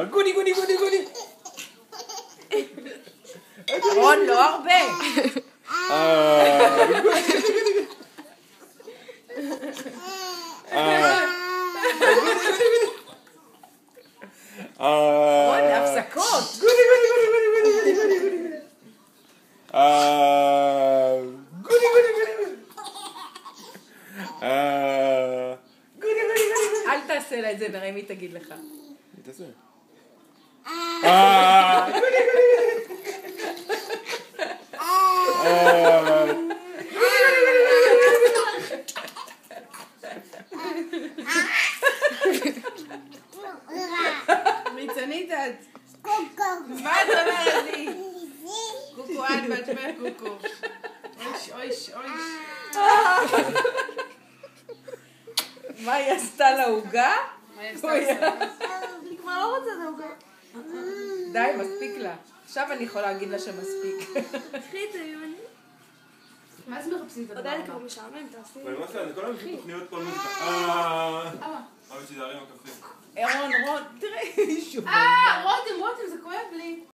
גוני, גוני, גוני, גוני. רון, לא הרבה. רון, הפסקות. גוני, גוני, גוני, גוני, גוני, גוני, גוני. גוני, גוני, גוני, גוני. גוני, גוני, גוני. אל תעשה לה את זה, נראה אם היא תגיד לך. היא תעשה. גוני, גוני, מיצנית את. מה את אומרת לי? קוקו, את בעצמך קוקו. אויש, אויש, אויש. מה היא עשתה להוגה? אני כבר לא רוצה את ההוגה. די, מספיק לה. עכשיו אני יכולה להגיד לה שמספיק. קחי את זה ממני. מה זה מחפשים את הדבר עדיין הבא? כבר משעמם, תעשי. ואני אומר לך, כל היום יש תוכניות כל מוזיקה. אבא שלי זה הרים הקפה. רון, תראה, שוב. רותם,